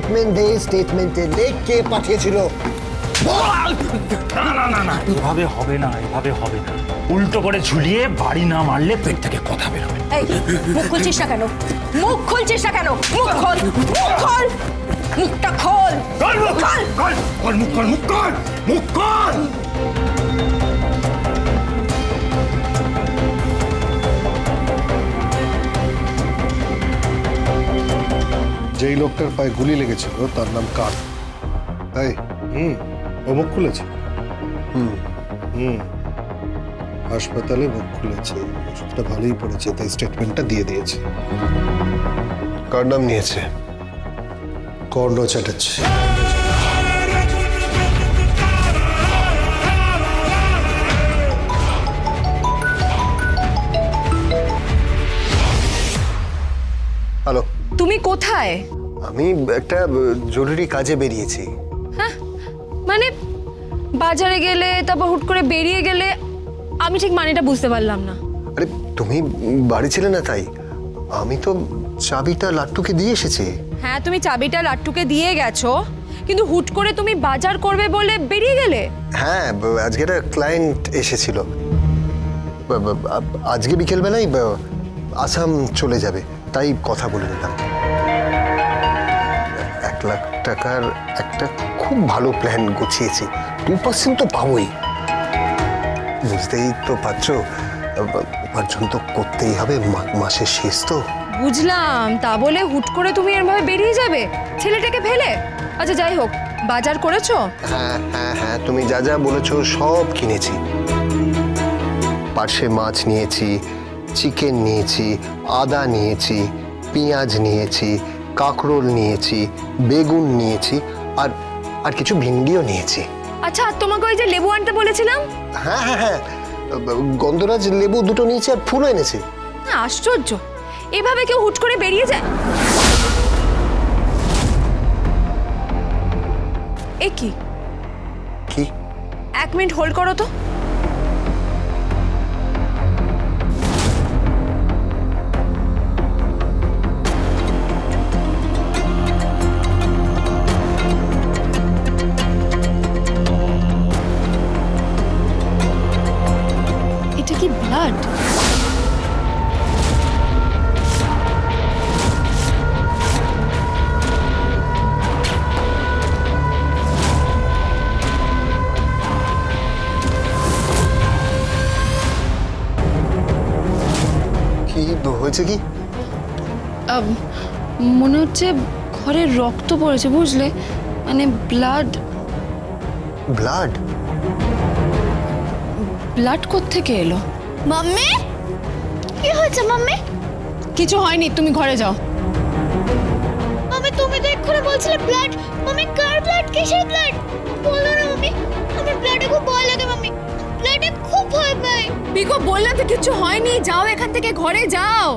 Statement দে, স্টেটমেন্টে লেখ কে পাঠিয়েছিল। না না না না, এভাবে হবে না, এভাবে হবে না। উল্টো করে ঝুলিয়ে বাড়ি না মারলে পেট থেকে কথা বেরোবে। এই মুখ খুলছিস না কেন? মুখ খুলছিস না কেন? মুখ খোল, মুখ খোল, মুখটা খোল। মুখ খোল, মুখ খোল, মুখ খোল, মুখ খোল। যেই লোকটার পায়ে গুলি লেগেছিল তার নাম কার? তাই ও মুখ খুলেছে। হাসপাতালে মুখ খুলেছে, ওষুধটা ভালোই পড়েছে, তাই স্টেটমেন্টটা দিয়ে দিয়েছে। কার নাম নিয়েছে? কর্ণ চ্যাটার্জি। হ্যালো, তুমি কোথায়? আমি একটা জরুরি কাজে বেরিয়েছি। হ্যাঁ মানে বাজারে গেলে তারপর হুট করে বেরিয়ে গেলে, আমি ঠিক মানেটা বুঝতে পারলাম না। আরে তুমি বাড়ি ছিলে না, তাই আমি তো চাবিটা লাট্টুকে দিয়ে এসেছি। হ্যাঁ তুমি চাবিটা লাট্টুকে দিয়ে গেছো, কিন্তু হুট করে তুমি বাজার করবে বলে বেরিয়ে গেলে। হ্যাঁ, আজকে একটা ক্লায়েন্ট এসেছিল। আজকে বিকেলবেলায় আসাম চলে যাবে, তাই কথা বলে নিলাম। 1 লাখ টাকার একটা খুব ভালো প্ল্যান গুছিয়েছি, 2% তো পাবোই। বুঝতেই তো পারছো, উপার্জন তো করতেই হবে, মাসের শেষ তো। বুঝলাম, তা বলে হুট করে তুমি এরভাবে বেরিয়ে যাবে ছেলেটাকে ফেলে? আচ্ছা যাই হোক, বাজার করেছো? হ্যাঁ হ্যাঁ হ্যাঁ, তুমি যা যা বলেছো সব কিনেছি। পার্শে মাছ নিয়েছি, চিকেন নিয়েছি, আদা নিয়েছি, পেঁয়াজ নিয়েছি, কাঁকরোল নিয়েছি, বেগুন নিয়েছি, আর আর কিছু ভিন্ডিও নিয়েছি। আচ্ছা আর তোমাকে ওই যে লেবু আনতে বলেছিলাম? হ্যাঁ হ্যাঁ হ্যাঁ, গন্ধরাজ লেবু 2টো নিয়েছি আর ফুলও এনেছি। আশ্চর্য, এভাবে কেউ হুট করে বেরিয়ে যায়? এ কি? কি? 1 মিনিট হোল্ড করো তো। এটা কি ব্লাড? কি হয়েছে? কি মনে হচ্ছে ঘরে রক্ত পড়েছে, বুঝলে, মানে ব্লাড। ব্লাড? ব্লাড কোত্থেকে এলো? মাম্মি, কি হয়েছে মাম্মি? কিছু হয়নি, তুমি ঘরে যাও। মাম্মি তুমি তো এক্ষুনি বলছিলে ব্লাড। মাম্মি কার ব্লাড? কিসের ব্লাড? বলো না মাম্মি, আমার ব্লাডে খুব ভয় লাগে মাম্মি, ব্লাডে খুব ভয় পাই। পিকো বললাম তো কিছু হয়নি, যাও এখান থেকে, ঘরে যাও।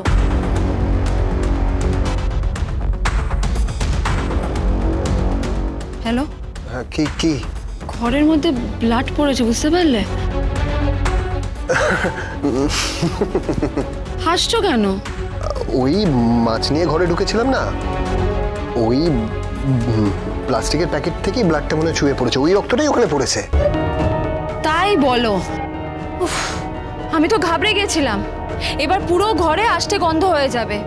হ্যালো, হ্যাঁ, কি কি? ঘরের মধ্যে ব্লাড পড়েছে, বুঝতে পারলে? হাসছো কেন? ওই মাছ নিয়ে ঘরে ঢুকেছিলাম না, ওই প্লাস্টিকের প্যাকেট থেকেই ব্লাডটা মনে চুয়ে পড়েছে, ওই রক্তটাই ওখানে পড়েছে। তাই বলো? উফ, আমি তো ঘাবড়ে গেছিলাম, এবার পুরো ঘরে আষ্টে গন্ধ হয়ে যাবে।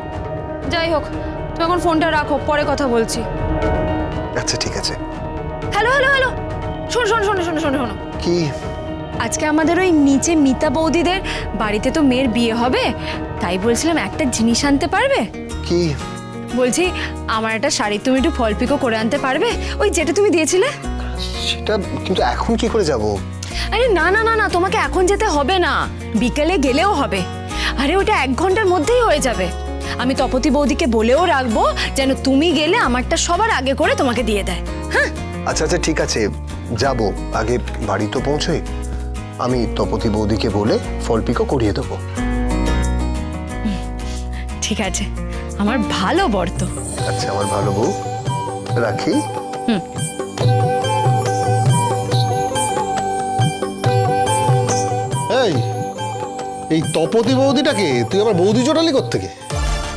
যাই হোক, তুমি এখন ফোনটা রাখো, পরে কথা বলছি। আচ্ছা ঠিক আছে। হ্যালো হ্যালো হ্যালো, শোনো শোনো শোনো শোনো শোনো শোনো। কি? আজকে আমাদের ওই নিচে মিতা বৌদিদের বাড়িতে তো মেয়ের বিয়ে হবে, তাই বলছিলাম একটা জিনিস আনতে পারবে? কি? বলছি আমার একটা শাড়ি তুমি একটু ফল পিকো করে আনতে পারবে, ওই যেটা তুমি দিয়েছিলে? সেটা কিন্তু এখন কি করে যাব? আরে না না না না, তোমাকে এখন যেতে হবে না, বিকেলে গেলেও হবে। আরে ওটা 1 ঘন্টার মধ্যেই হয়ে যাবে। আমি তপতি বৌদিকে বলেও রাখবো যেন তুমি গেলে আমারটা সবার আগে করে তোমাকে দিয়ে দেয়। হ্যাঁ আচ্ছা আচ্ছা ঠিক আছে, যাব, আগে বাড়ি তো পৌঁছোই। আমি তপতি বৌদিকে বলে ফল পিকো করিয়ে দেবো। ঠিক আছে, আমার ভালো বর তো। আচ্ছা আমার ভালো বউ, রাখি। এই তপতি বৌদিটাকে তুই আবার বৌদি জোটালি কোত্থেকে?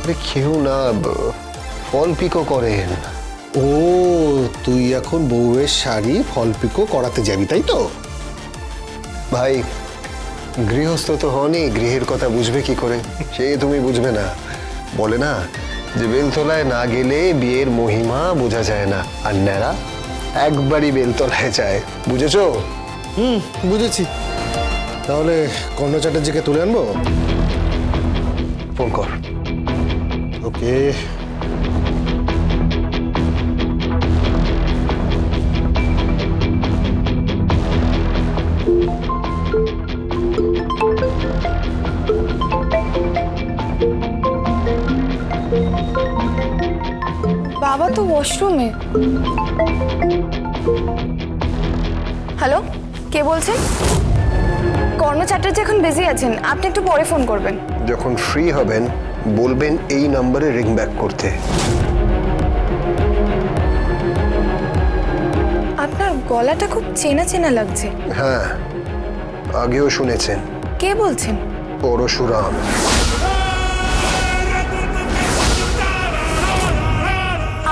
আরে কেউ না, ফল পিকো করেন। ও, তুই এখন বউয়ের শাড়ি ফল পিকো করাতে যাবি, তাই তো? ভাই গৃহস্থ তো হনি, গৃহের কথা বুঝবে কি করে? সে তুমি বুঝবে না। বলে না যে বেলতলায় না গেলে বিয়ের মহিমা বোঝা যায় না, আর ন্যাড়া একবারই বেলতলায় যায়। বুঝেছো? বুঝেছি। তাহলে কর্ণ চ্যাটার্জিকে তুলে আনবো? ফোন কর। ওকে। বাবা তো ওয়াশরুমে। হ্যালো, কে বলছেন? কর্ণ চ্যাটার্জি এখন বিজি আছেন, আপনি একটু পরে ফোন করবেন। যখন ফ্রি হবেন বলবেন এই নম্বরে রিং ব্যাক করতে। আপনার গলাটা খুব চেনা চেনা লাগছে। হ্যাঁ, আগেও শুনেছেন। কে বলছেন? পরশুরাম।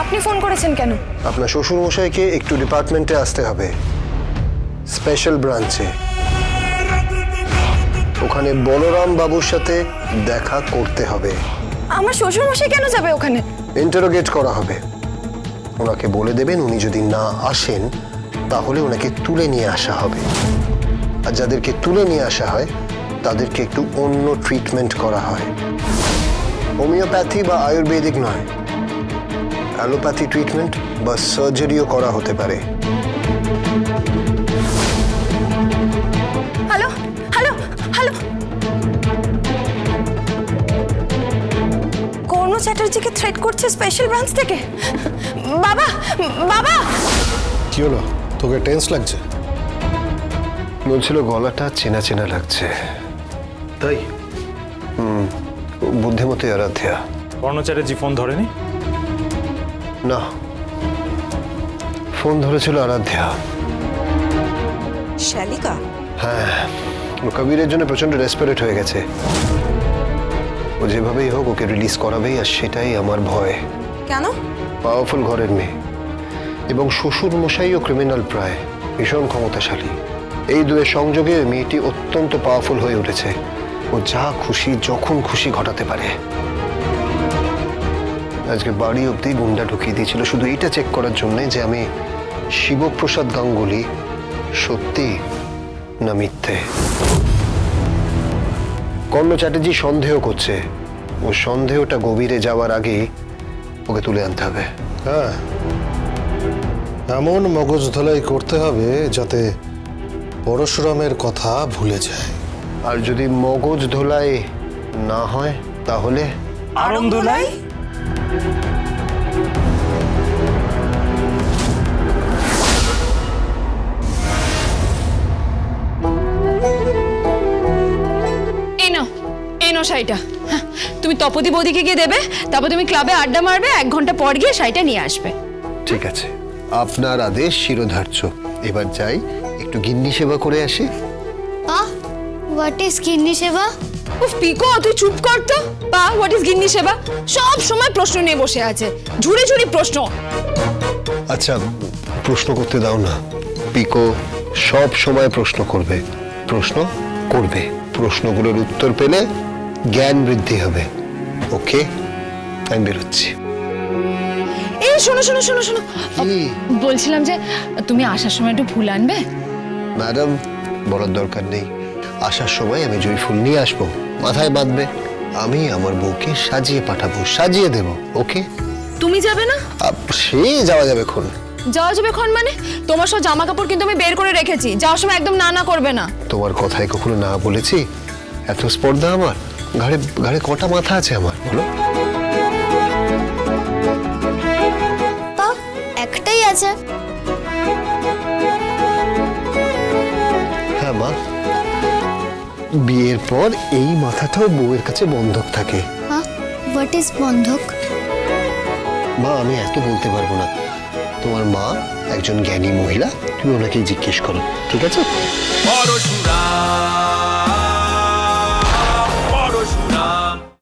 আপনি ফোন করেছেন কেন? আপনার শ্বশুরমশাইকে একটু ডিপার্টমেন্টে আসতে হবে, স্পেশাল ব্রাঞ্চে। ওখানে বলরাম বাবুর সাথে দেখা করতে হবে। আমার শ্বশুরমশাই কেন যাবে ওখানে? ইন্টারোগেট করা হবে। ওনাকে বলে দেবেন উনি যদি না আসেন তাহলে ওনাকে তুলে নিয়ে আসা হবে। আর যাদেরকে তুলে নিয়ে আসা হয় তাদেরকে একটু অন্য ট্রিটমেন্ট করা হয়। হোমিওপ্যাথি বা আয়ুর্বেদিক নয়, অ্যালোপ্যাথি ট্রিটমেন্ট বা সার্জারিও করা হতে পারে। হ্যালো হ্যালো হ্যালো, কর্ণ চ্যাটার্জিকে থ্রেট করছে স্পেশাল ব্রাঞ্চ থেকে। বাবা বাবা! কি হলো, তোকে টেন্স লাগছে? বলছিল গলাটা চেনা চেনা লাগছে। তাই? বুদ্ধিমতী আরাধ্যা। কর্ণ চ্যাটার্জি ফোন ধরেনি? না, ফোন ধরেছিল আরাধ্যা। শালিকা? হ্যাঁ, ও কবিরের জন্য প্রচন্ড ডেসপারেট হয়ে গেছে। ও যেভাবেই হোক ওকে রিলিজ করাবেই, আর সেটাই আমার ভয়। কেন? পাওয়ারফুল ঘরের মেয়ে এবং শ্বশুর মশাইও ক্রিমিনাল, প্রায় ভীষণ ক্ষমতাশালী। এই দুয়ের সংযোগে মেয়েটি অত্যন্ত পাওয়ারফুল হয়ে উঠেছে। ও যা খুশি যখন খুশি ঘটাতে পারে। আজকে বাড়ি অব্দি গুন্ডা ঢুকিয়ে দিয়েছিল শুধু এইটা চেক করার জন্য যে আমি শিবপ্রসাদ গাঙ্গুলি সত্যি না মিথ্যে। কর্ণ চ্যাটার্জি সন্দেহ করছে, ও সন্দেহটা গভীরে যাওয়ার আগেই ওকে তুলে আনতে হবে। হ্যাঁ, এমন মগজ ধোলাই করতে হবে যাতে পরশুরামের কথা ভুলে যায়। আর যদি মগজ ধোলাই না হয় তাহলে আনন্দলাই? এনো শাড়িটা। হ্যাঁ, তুমি তপতি বৌদিকে গিয়ে দেবে, তারপর তুমি ক্লাবে আড্ডা মারবে, 1 ঘন্টা পর গিয়ে শাড়িটা নিয়ে আসবে। ঠিক আছে, আপনার আদেশ শিরোধার্য। এবার যাই, একটু গিন্নি সেবা করে আসি। হোয়াট ইজ কিডনি সেবা? উফ পিকো, তুই চুপ কর তো। বা হোয়াট ইজ গিন্নি সেবা? সব সময় প্রশ্ন নিয়ে বসে আছে, ঝুড়ি ঝুড়ি প্রশ্ন। আচ্ছা, প্রশ্ন করতে দাও না। পিকো সব সময় প্রশ্ন করবে, প্রশ্ন করবে। প্রশ্নগুলোর উত্তর পেলে জ্ঞান বৃদ্ধি হবে। ওকে, আমি বেরোচ্ছি। এই শোনো শোনো শোনো শোনো, কি? বলছিলাম যে তুমি আসার সময় একটু ফুল আনবে। ম্যাডাম, বলার দরকার নেই। আসার সময় আমি জুঁই ফুল নিয়ে আসবো, মাথায় বাঁধবে। আমি আমার বউকে সাজিয়ে পাঠাবো, সাজিয়ে দেব। ওকে? তুমি যাবে না? সে যাওয়া যাবে খন। যাওয়া যাবে ক্ষণ মানে? তোমার সব জামা কাপড় কিন্তু আমি বের করে রেখেছি, যাওয়ার সময় একদম না না করবে না। তোমার কথায় কখনো না বলেছি? এত স্পর্ধা আমার? ঘাড়ে ঘাড়ে কটা মাথা আছে আমার, বলো? তা একটাই আছে। হ্যাঁ মা, বিয়ের পর এই মাথাটাও বউয়ের কাছে বন্ধক থাকে। হোয়াট ইজ বন্ধক? মা, আমি এত বলতে পারবো না। তোমার মা একজন জ্ঞানী মহিলা, তুমি ওনাকেই জিজ্ঞেস করো, ঠিক আছে? পরশুরাম